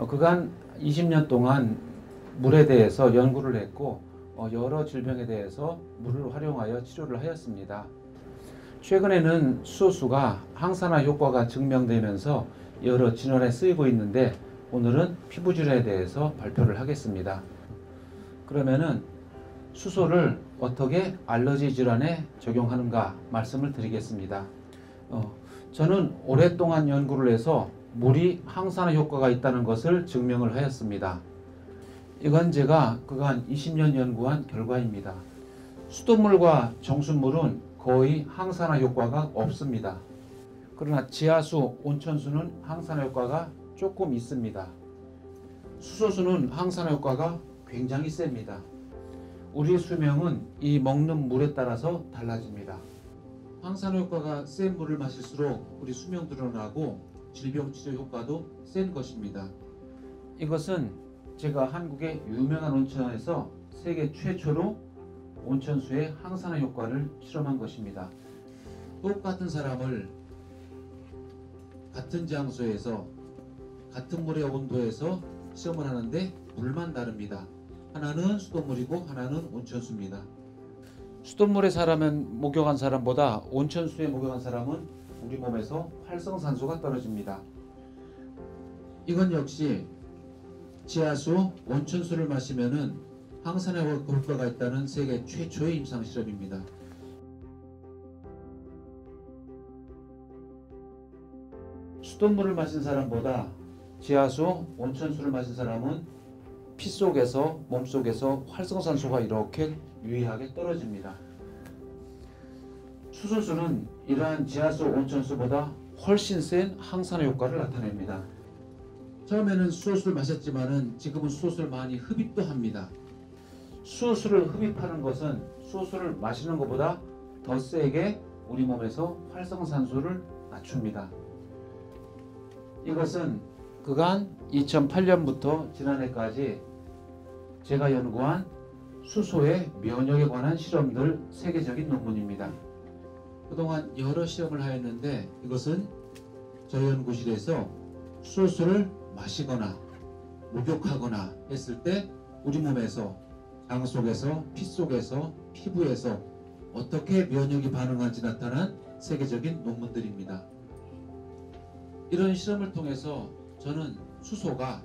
그간 20년 동안 물에 대해서 연구를 했고 여러 질병에 대해서 물을 활용하여 치료를 하였습니다. 최근에는 수소수가 항산화 효과가 증명되면서 여러 진원에 쓰이고 있는데 오늘은 피부 질환에 대해서 발표를 하겠습니다. 그러면은 수소를 어떻게 알러지 질환에 적용하는가 말씀을 드리겠습니다. 저는 오랫동안 연구를 해서 물이 항산화 효과가 있다는 것을 증명을 하였습니다. 이건 제가 그간 20년 연구한 결과입니다. 수돗물과 정수물은 거의 항산화 효과가 없습니다. 그러나 지하수, 온천수는 항산화 효과가 조금 있습니다. 수소수는 항산화 효과가 굉장히 셉니다. 우리 수명은 이 먹는 물에 따라서 달라집니다. 항산화 효과가 센 물을 마실수록 우리 수명 늘어나고 질병 치료 효과도 센 것입니다. 이것은 제가 한국의 유명한 온천에서 세계 최초로 온천수의 항산화 효과를 실험한 것입니다. 똑같은 사람을 같은 장소에서 같은 물의 온도에서 시험을 하는데 물만 다릅니다. 하나는 수돗물이고 하나는 온천수입니다. 수돗물에 목욕한 사람보다 온천수에 목욕한 사람은 우리 몸에서 활성산소가 떨어집니다. 이건 역시 지하수, 온천수를 마시면은 항산화 효과가 있다는 세계 최초의 임상 실험입니다. 수돗물을 마신 사람보다 지하수, 온천수를 마신 사람은 피 속에서, 몸 속에서 활성산소가 이렇게 유의하게 떨어집니다. 수소수는 이러한 지하수, 온천수보다 훨씬 센 항산화 효과를 나타냅니다. 처음에는 수소수를 마셨지만은 지금은 수소수를 많이 흡입도 합니다. 수소수를 흡입하는 것은 수소수를 마시는 것보다 더 세게 우리 몸에서 활성산소를 낮춥니다. 이것은 그간 2008년부터 지난해까지 제가 연구한 수소의 면역에 관한 실험들 세계적인 논문입니다. 그동안 여러 실험을 하였는데 이것은 저희 연구실에서 수소수를 마시거나 목욕하거나 했을 때 우리 몸에서 장 속에서 피 속에서 피부에서 어떻게 면역이 반응하는지 나타난 세계적인 논문들입니다. 이런 실험을 통해서 저는 수소가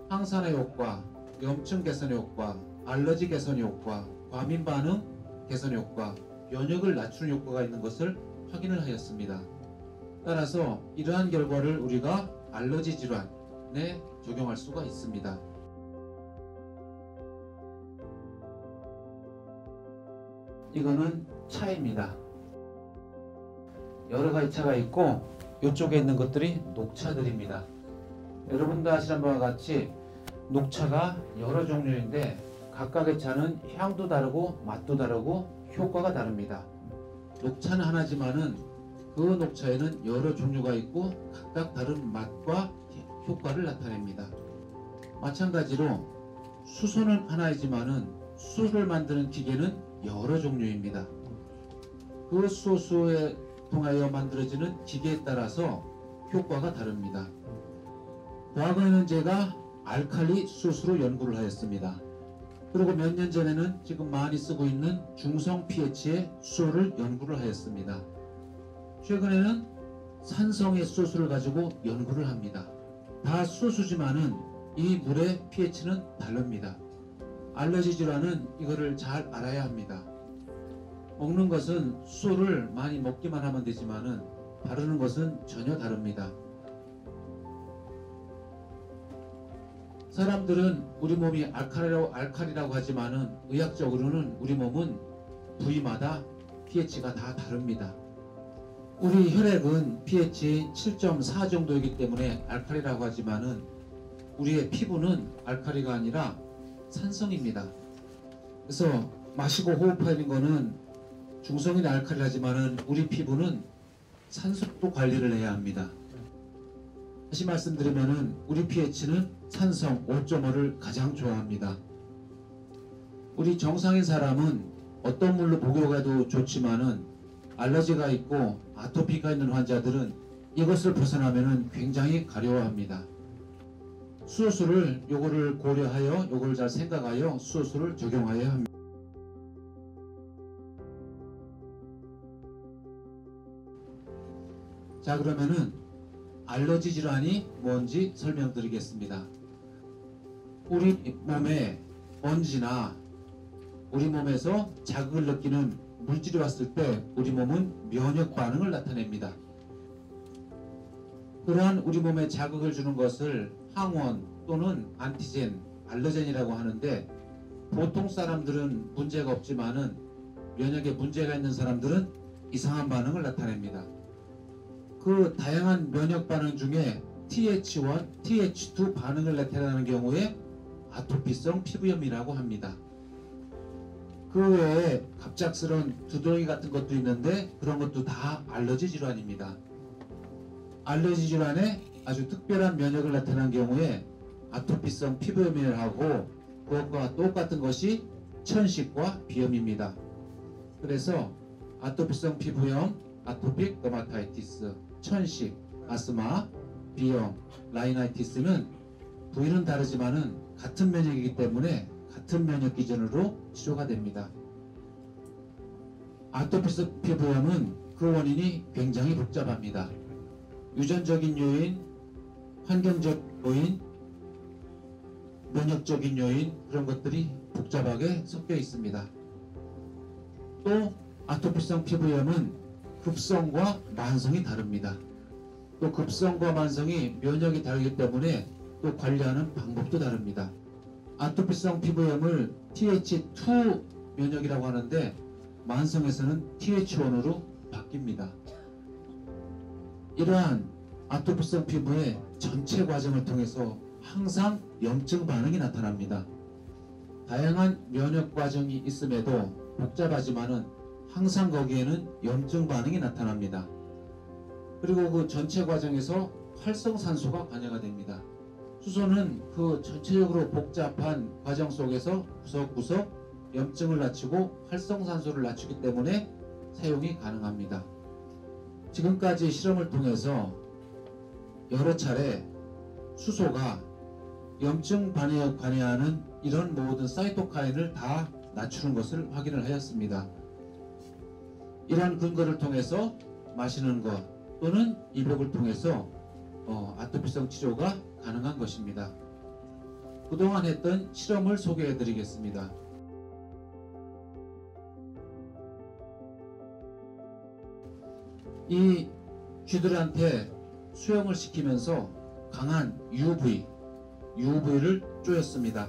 항산화 효과, 염증 개선 효과, 알러지 개선 효과, 과민 반응 개선 효과, 면역을 낮추는 효과가 있는 것을 확인을 하였습니다. 따라서 이러한 결과를 우리가 알러지 질환에 적용할 수가 있습니다. 이거는 차입니다. 여러 가지 차가 있고 이쪽에 있는 것들이 녹차들입니다. 여러분도 아시는 바와 같이 녹차가 여러 종류인데 각각의 차는 향도 다르고 맛도 다르고 효과가 다릅니다. 녹차는 하나지만은 그 녹차에는 여러 종류가 있고 각각 다른 맛과 효과를 나타냅니다. 마찬가지로 수소는 하나이지만은 수소를 만드는 기계는 여러 종류입니다. 그 수소에 통하여 만들어지는 기계에 따라서 효과가 다릅니다. 과거에는 제가 알칼리 수소수로 연구를 하였습니다. 그리고 몇 년 전에는 지금 많이 쓰고 있는 중성 pH의 수소를 연구를 하였습니다. 최근에는 산성의 수소수를 가지고 연구를 합니다. 다 수소수지만은 이 물의 pH는 다릅니다. 알러지 질환은 이거를 잘 알아야 합니다. 먹는 것은 수소를 많이 먹기만 하면 되지만은 바르는 것은 전혀 다릅니다. 사람들은 우리 몸이 알칼리라고 하지만은 의학적으로는 우리 몸은 부위마다 pH가 다 다릅니다. 우리 혈액은 pH 7.4 정도이기 때문에 알칼리라고 하지만은 우리의 피부는 알칼리가 아니라 산성입니다. 그래서 마시고 호흡하는 거는 중성인 알칼리라지만은 우리 피부는 산소도 관리를 해야 합니다. 다시 말씀드리면은 우리 pH는 산성 5.5를 가장 좋아합니다. 우리 정상인 사람은 어떤 물로 목욕해도 좋지만은 알러지가 있고 아토피가 있는 환자들은 이것을 벗어나면은 굉장히 가려워합니다. 수소수를 요거를 고려하여 요걸 잘 생각하여 수소수를 적용하여야 합니다. 자, 그러면은 알러지 질환이 뭔지 설명드리겠습니다. 우리 몸에 먼지나 우리 몸에서 자극을 느끼는 물질이 왔을 때 우리 몸은 면역 반응을 나타냅니다. 그러한 우리 몸에 자극을 주는 것을 항원 또는 안티젠, 알러젠이라고 하는데, 보통 사람들은 문제가 없지만은 면역에 문제가 있는 사람들은 이상한 반응을 나타냅니다. 그 다양한 면역 반응 중에 TH1, TH2 반응을 나타내는 경우에 아토피성 피부염이라고 합니다. 그 외에 갑작스러운 두드러기 같은 것도 있는데 그런 것도 다 알러지 질환입니다. 알러지 질환에 아주 특별한 면역을 나타내는 경우에 아토피성 피부염이라고 하고, 그것과 똑같은 것이 천식과 비염입니다. 그래서 아토피성 피부염, 아토픽 더마타이티스, 천식, 아스마, 비염, 라이나이티스는 부위는 다르지만은 같은 면역이기 때문에 같은 면역 기전으로 치료가 됩니다. 아토피성 피부염은 그 원인이 굉장히 복잡합니다. 유전적인 요인, 환경적 요인, 면역적인 요인, 그런 것들이 복잡하게 섞여 있습니다. 또 아토피성 피부염은 급성과 만성이 다릅니다. 또 급성과 만성이 면역이 다르기 때문에 또 관리하는 방법도 다릅니다. 아토피성 피부염을 TH2 면역이라고 하는데 만성에서는 TH1으로 바뀝니다. 이러한 아토피성 피부의 전체 과정을 통해서 항상 염증 반응이 나타납니다. 다양한 면역 과정이 있음에도 복잡하지만은 항상 거기에는 염증 반응이 나타납니다. 그리고 그 전체 과정에서 활성산소가 관여가 됩니다. 수소는 그 전체적으로 복잡한 과정 속에서 구석구석 염증을 낮추고 활성산소를 낮추기 때문에 사용이 가능합니다. 지금까지 실험을 통해서 여러 차례 수소가 염증 반응에 관여하는 이런 모든 사이토카인을 다 낮추는 것을 확인을 하였습니다. 이러한 근거를 통해서 마시는 것 또는 입욕을 통해서 아토피성 치료가 가능한 것입니다. 그동안 했던 실험을 소개해 드리겠습니다. 이 쥐들한테 수영을 시키면서 강한 UV를 쪼였습니다.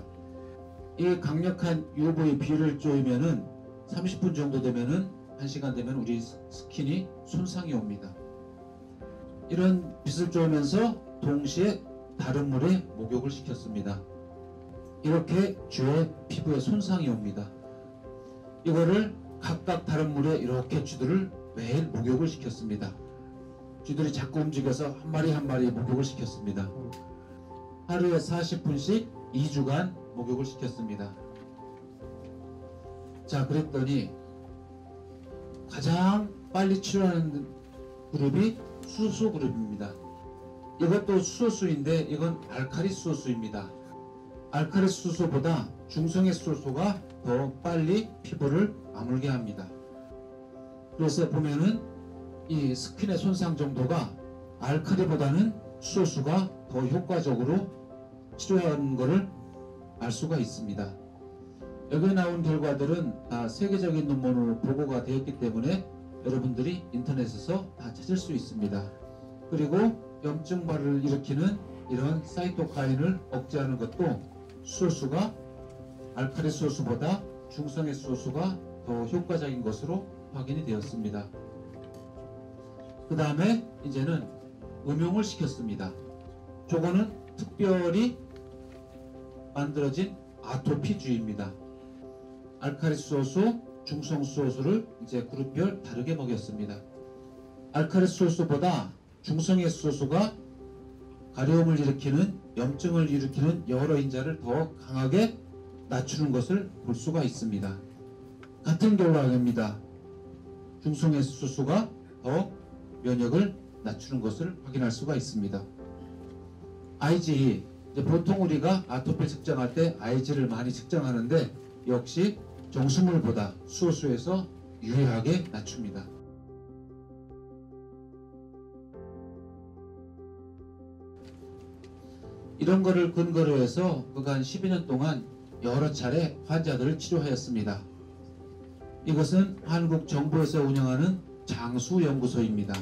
이 강력한 UV B를 쪼이면은 30분 정도 되면은 1시간 되면 우리 스킨이 손상이 옵니다. 이런 빛을 쪼으면서 동시에 다른 물에 목욕을 시켰습니다. 이렇게 쥐의 피부에 손상이 옵니다. 이거를 각각 다른 물에 이렇게 쥐들을 매일 목욕을 시켰습니다. 쥐들이 자꾸 움직여서 한 마리 한 마리 목욕을 시켰습니다. 하루에 40분씩 2주간 목욕을 시켰습니다. 자, 그랬더니 가장 빨리 치료하는 그룹이 수소 그룹입니다. 이것도 수소수인데 이건 알칼리 수소수입니다. 알칼리 수소보다 중성의 수소가 더 빨리 피부를 아물게 합니다. 그래서 보면은 이 스킨의 손상 정도가 알칼리보다는 수소수가 더 효과적으로 치료하는 것을 알 수가 있습니다. 여기 나온 결과들은 다 세계적인 논문으로 보고가 되었기 때문에 여러분들이 인터넷에서 다 찾을 수 있습니다. 그리고 염증 발을 일으키는 이런 사이토카인을 억제하는 것도 수소수가 알칼리 수소수보다 중성의 수소수가 더 효과적인 것으로 확인이 되었습니다. 그 다음에 이제는 음용을 시켰습니다. 저거는 특별히 만들어진 아토피주입니다. 알칼리 수소수, 중성 수소수를 이제 그룹별 다르게 먹였습니다. 알칼리 수소수보다 중성의 수소수가 가려움을 일으키는, 염증을 일으키는 여러 인자를 더 강하게 낮추는 것을 볼 수가 있습니다. 같은 결과입니다. 중성의 수소수가 더 면역을 낮추는 것을 확인할 수가 있습니다. IgE, 이제 보통 우리가 아토피 측정할 때 Ig를 많이 측정하는데 역시 정수물보다 수소수에서 유리하게 낮춥니다. 이런 거를 근거로 해서 그간 12년 동안 여러 차례 환자들을 치료하였습니다. 이것은 한국 정부에서 운영하는 장수연구소입니다.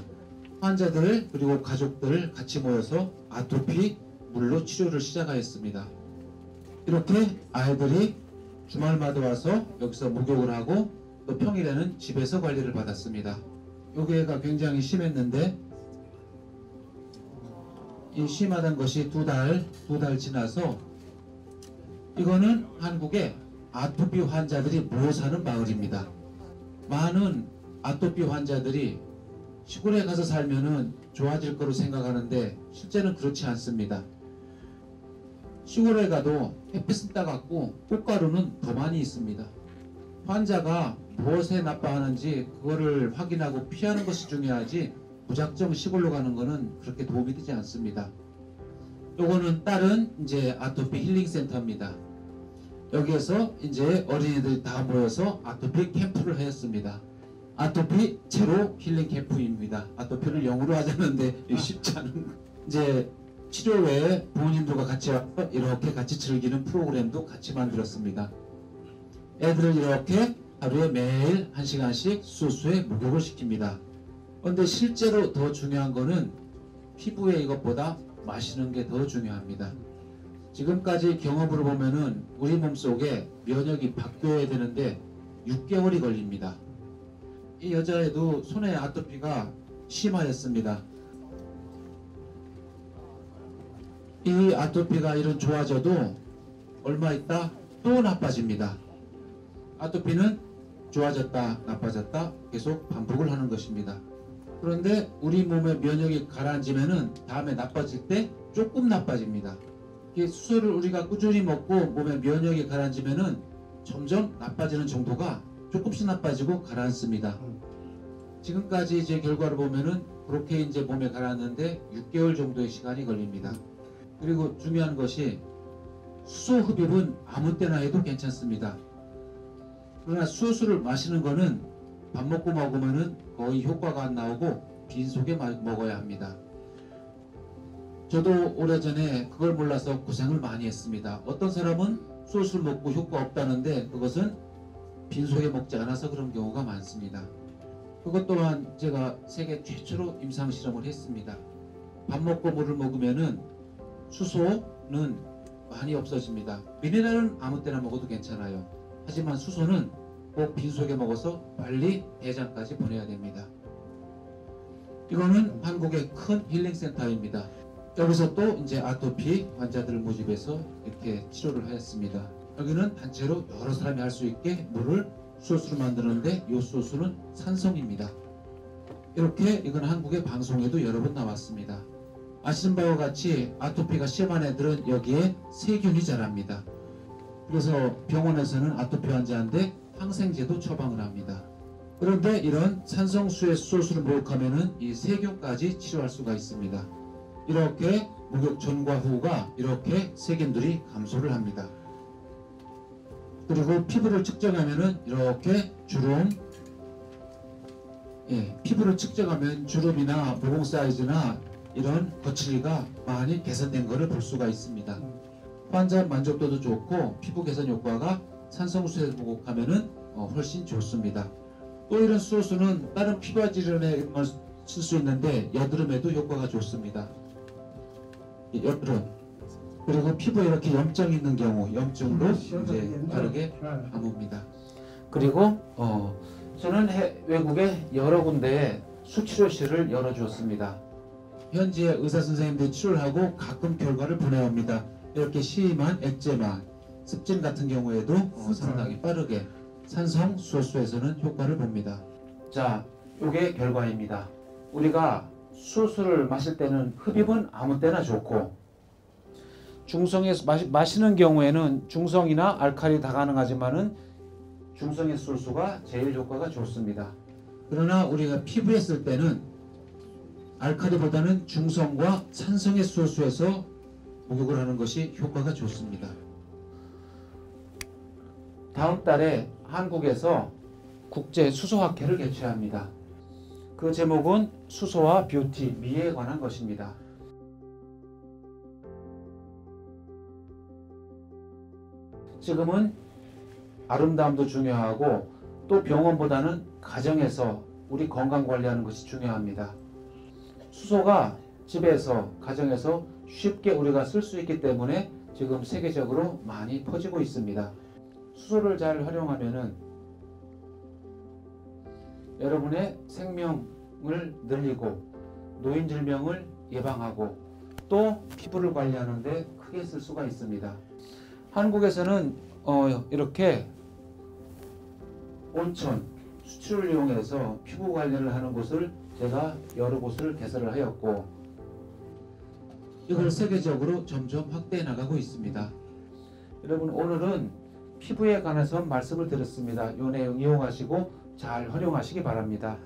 환자들 그리고 가족들을 같이 모여서 아토피 물로 치료를 시작하였습니다. 이렇게 아이들이 주말마다 와서 여기서 목욕을 하고 또 평일에는 집에서 관리를 받았습니다. 요게가 굉장히 심했는데 이 심하던 것이 두 달 지나서 이거는 한국의 아토피 환자들이 모여 사는 마을입니다. 많은 아토피 환자들이 시골에 가서 살면은 좋아질 거로 생각하는데 실제는 그렇지 않습니다. 시골에 가도 햇빛은 따갑고 꽃가루는 더 많이 있습니다. 환자가 무엇에 나빠하는지 그거를 확인하고 피하는 것이 중요하지 무작정 시골로 가는 것은 그렇게 도움이 되지 않습니다. 요거는 다른 이제 아토피 힐링 센터입니다. 여기에서 이제 어린이들이 다 모여서 아토피 캠프를 하였습니다. 아토피 제로 힐링 캠프입니다. 아토피를 영어로 하자는데 쉽지 않은 이제 치료 외에 부모님들과 같이 와서 이렇게 같이 즐기는 프로그램도 같이 만들었습니다. 애들을 이렇게 하루에 매일 1시간씩 수소수에 목욕을 시킵니다. 그런데 실제로 더 중요한 거는 피부에 이것보다 마시는 게 더 중요합니다. 지금까지 경험으로 보면은 우리 몸속에 면역이 바뀌어야 되는데 6개월이 걸립니다. 이 여자애도 손에 아토피가 심하였습니다. 이 아토피가 이런 좋아져도 얼마 있다 또 나빠집니다. 아토피는 좋아졌다 나빠졌다 계속 반복을 하는 것입니다. 그런데 우리 몸의 면역이 가라앉으면은 다음에 나빠질 때 조금 나빠집니다. 이 수소를 우리가 꾸준히 먹고 몸의 면역이 가라앉으면은 점점 나빠지는 정도가 조금씩 나빠지고 가라앉습니다. 지금까지 이제 결과를 보면은 그렇게 이제 몸에 가라앉는데 6개월 정도의 시간이 걸립니다. 그리고 중요한 것이 수소 흡입은 아무 때나 해도 괜찮습니다. 그러나 수소수를 마시는 거는 밥 먹고 먹으면은 거의 효과가 안 나오고 빈속에 먹어야 합니다. 저도 오래전에 그걸 몰라서 고생을 많이 했습니다. 어떤 사람은 수소수를 먹고 효과 없다는데 그것은 빈속에 먹지 않아서 그런 경우가 많습니다. 그것 또한 제가 세계 최초로 임상실험을 했습니다. 밥 먹고 물을 먹으면은 수소는 많이 없어집니다. 미네랄은 아무 때나 먹어도 괜찮아요. 하지만 수소는 꼭 빈속에 먹어서 빨리 대장까지 보내야 됩니다. 이거는 한국의 큰 힐링센터입니다. 여기서 또 이제 아토피 환자들을 모집해서 이렇게 치료를 하였습니다. 여기는 단체로 여러 사람이 할 수 있게 물을 수소수로 만드는데 이 수소수는 산성입니다. 이렇게 이건 한국의 방송에도 여러 번 나왔습니다. 아시는 바와 같이 아토피가 심한 애들은 여기에 세균이 자랍니다. 그래서 병원에서는 아토피 환자한테 항생제도 처방을 합니다. 그런데 이런 산성수의 수소수를 목욕하면은 이 세균까지 치료할 수가 있습니다. 이렇게 목욕 전과 후가 이렇게 세균들이 감소를 합니다. 그리고 피부를 측정하면은 이렇게 주름, 피부를 측정하면 주름이나 모공 사이즈나 이런 거칠기가 많이 개선된 것을 볼 수가 있습니다. 환자 만족도도 좋고 피부 개선 효과가 산성수에서 목욕하면은 훨씬 좋습니다. 또 이런 수소수는 다른 피부 질환에 쓸 수 있는데 여드름에도 효과가 좋습니다. 여드름 그리고 피부에 이렇게 염증이 있는 경우 염증도 이제 빠르게 감옵니다. 그리고 저는 외국에 여러 군데에 수치료실을 열어주었습니다. 현지의 의사 선생님들이 치료를 하고 가끔 결과를 보내옵니다. 이렇게 심한 엑제마, 습진 같은 경우에도 상당히 빠르게 산성 수소수에서는 효과를 봅니다. 자, 이게 결과입니다. 우리가 수소수를 마실 때는 흡입은 아무 때나 좋고 중성에서 마시는 경우에는 중성이나 알칼리 다 가능하지만은 중성의 수소수가 제일 효과가 좋습니다. 그러나 우리가 피부에 쓸 때는 알칼리보다는 중성과 산성의 수소수에서 목욕을 하는 것이 효과가 좋습니다. 다음 달에 한국에서 국제 수소학회를 개최합니다. 그 제목은 수소와 뷰티, 미에 관한 것입니다. 지금은 아름다움도 중요하고 또 병원보다는 가정에서 우리 건강 관리하는 것이 중요합니다. 수소가 집에서, 가정에서 쉽게 우리가 쓸 수 있기 때문에 지금 세계적으로 많이 퍼지고 있습니다. 수소를 잘 활용하면은 여러분의 생명을 늘리고 노인 질병을 예방하고 또 피부를 관리하는 데 크게 쓸 수가 있습니다. 한국에서는 이렇게 온천, 수출을 이용해서 피부 관리를 하는 곳을 제가 여러 곳을 개설을 하였고 이걸 세계적으로 점점 확대해 나가고 있습니다. 여러분 오늘은 피부에 관해서 말씀을 드렸습니다. 이 내용 이용하시고 잘 활용하시기 바랍니다.